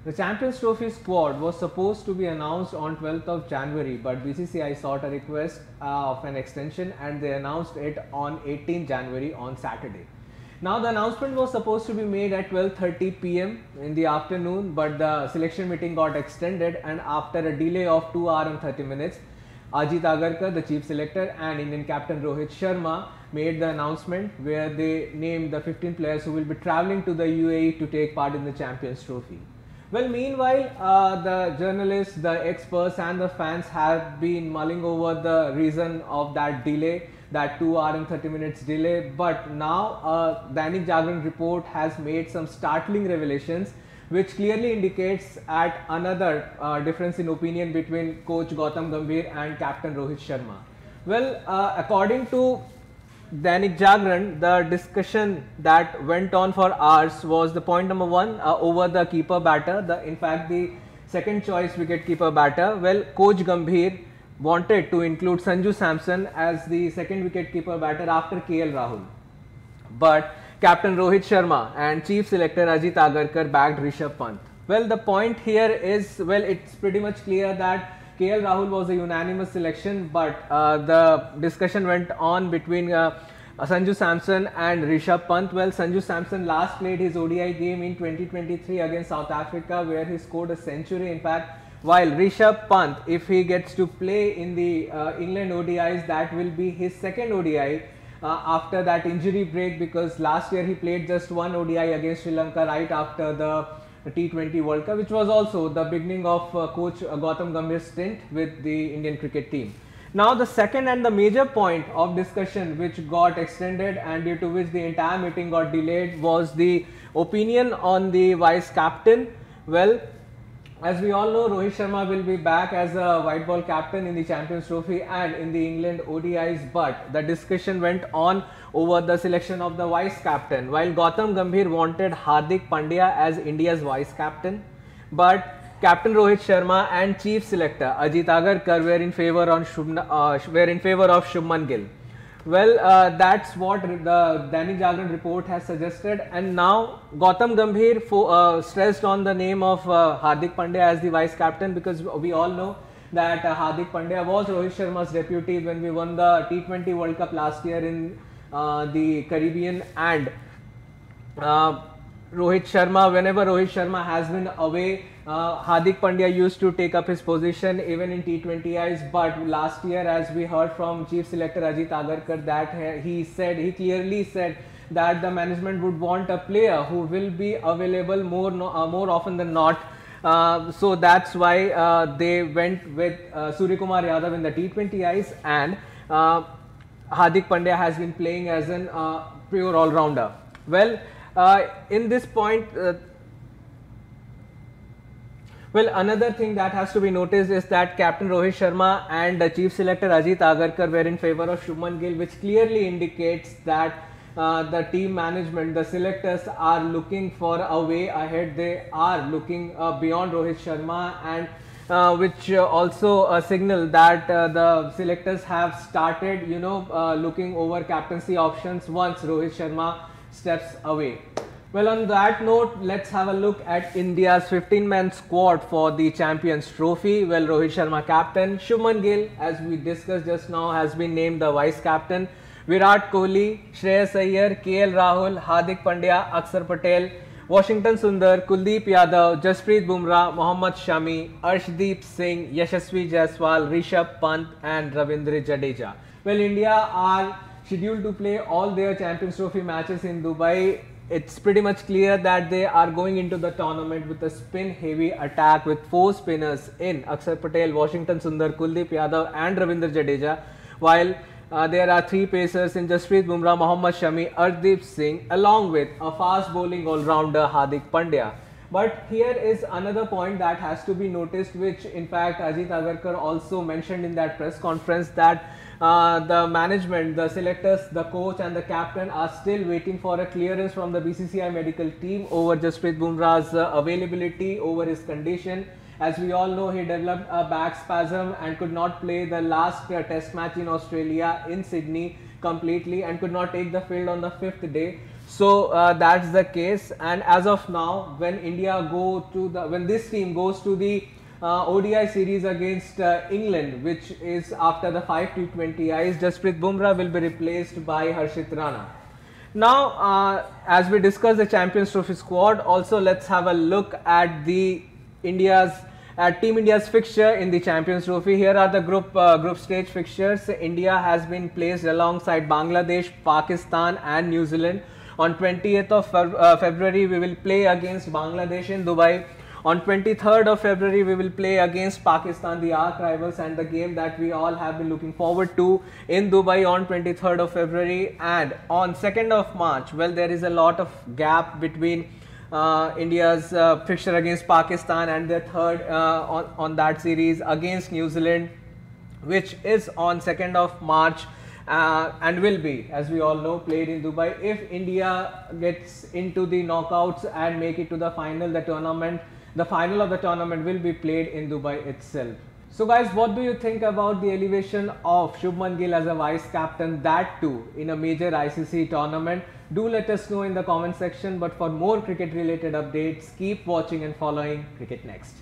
The Champions Trophy squad was supposed to be announced on 12th of January, but BCCI sought a request of an extension and they announced it on 18th January on Saturday. Now the announcement was supposed to be made at 12:30 p.m. in the afternoon, but the selection meeting got extended, and after a delay of 2 hours and 30 minutes, Ajit Agarkar, the chief selector, and Indian captain Rohit Sharma made the announcement where they named the 15 players who will be travelling to the UAE to take part in the Champions Trophy. Well, meanwhile, the journalists, the experts and the fans have been mulling over the reason of that delay, that 2 hours and 30 minutes delay. But now Dainik Jagran report has made some startling revelations which clearly indicates at another difference in opinion between coach Gautam Gambhir and captain Rohit Sharma. Well, according to Dainik Jagran, the discussion that went on for hours was the point number one over the keeper batter, in fact the second choice wicket keeper batter. Well, coach Gambhir wanted to include Sanju Samson as the second wicket keeper batter after KL Rahul, but captain Rohit Sharma and chief selector Ajit Agarkar backed Rishabh Pant. Well, the point here is, well, it's pretty much clear that KL Rahul was a unanimous selection, but the discussion went on between Sanju Samson and Rishabh Pant. Well, Sanju Samson last played his ODI game in 2023 against South Africa where he scored a century in fact, while Rishabh Pant, if he gets to play in the England ODIs, that will be his second ODI after that injury break, because last year he played just one ODI against Sri Lanka right after the T20 World Cup, which was also the beginning of coach Gautam Gambhir's stint with the Indian cricket team. Now the second and the major point of discussion which got extended and due to which the entire meeting got delayed was the opinion on the vice captain. Well, as we all know, Rohit Sharma will be back as a white ball captain in the Champions Trophy and in the England ODIs, but the discussion went on over the selection of the vice captain. While Gautam Gambhir wanted Hardik Pandya as India's vice captain, but captain Rohit Sharma and chief selector Ajit Agarkar were in favor of Shubman Gill. Well, that's what the Dainik Jagran report has suggested, and now Gautam Gambhir stressed on the name of Hardik Pandya as the vice captain, because we all know that Hardik Pandya was Rohit Sharma's deputy when we won the T20 World Cup last year in the Caribbean, and Rohit Sharma, whenever Rohit Sharma has been away, Hardik Pandya used to take up his position even in T20Is, but last year, as we heard from chief selector Ajit Agarkar, that he clearly said that the management would want a player who will be available more often than not. So that's why they went with Suryakumar Yadav in the T20Is, and Hardik Pandya has been playing as an pure all-rounder. Well, in this point, well, another thing that has to be noticed is that captain Rohit Sharma and chief selector Ajit Agarkar were in favor of Shubman Gill, which clearly indicates that the team management, the selectors are looking for a way ahead. They are looking beyond Rohit Sharma, and which also signal that the selectors have started, looking over captaincy options once Rohit Sharma steps away. Well, on that note, let's have a look at India's 15-man squad for the Champions Trophy. Well, Rohit Sharma captain, Shubman Gill, as we discussed just now, has been named the vice captain. Virat Kohli, Shreyas Iyer, KL Rahul, Hardik Pandya, Akshar Patel, Washington Sundar, Kuldeep Yadav, Jasprit Bumrah, Mohammad Shami, Arshdeep Singh, Yashasvi Jaiswal, Rishabh Pant and Ravindra Jadeja. Well, India are scheduled to play all their Champions Trophy matches in Dubai. It's pretty much clear that they are going into the tournament with a spin-heavy attack with 4 spinners in Akshar Patel, Washington Sundar, Kuldeep Yadav and Ravindra Jadeja, while there are 3 pacers in Jasprit Bumrah, Mohammad Shami, Arshdeep Singh, along with a fast bowling all-rounder Hardik Pandya. But here is another point that has to be noticed, which in fact Ajit Agarkar also mentioned in that press conference, that the management, the selectors, the coach and the captain are still waiting for a clearance from the BCCI medical team over Jasprit Bumrah's availability, over his condition. As we all know, he developed a back spasm and could not play the last test match in Australia in Sydney completely and could not take the field on the 5th day. So that's the case, and as of now, when when this team goes to the ODI series against England, which is after the 5 T20Is, Jasprit Bumrah will be replaced by Harshit Rana. Now, as we discuss the Champions Trophy squad, also let's have a look at the Team India's fixture in the Champions Trophy. Here are the group stage fixtures. India has been placed alongside Bangladesh, Pakistan, and New Zealand. On 20th of February, we will play against Bangladesh in Dubai. On 23rd of February, we will play against Pakistan, the arch rivals, and the game that we all have been looking forward to in Dubai on 23rd of February. And on 2nd of March, well, there is a lot of gap between India's fixture against Pakistan and their third on that series against New Zealand, which is on 2nd of March. And will be, as we all know, played in Dubai. If India gets into the knockouts and make it to the final, the final of the tournament will be played in Dubai itself. So guys, what do you think about the elevation of Shubman Gill as a vice captain, that too in a major ICC tournament? Do let us know in the comment section. But for more cricket related updates, keep watching and following Cricket Next.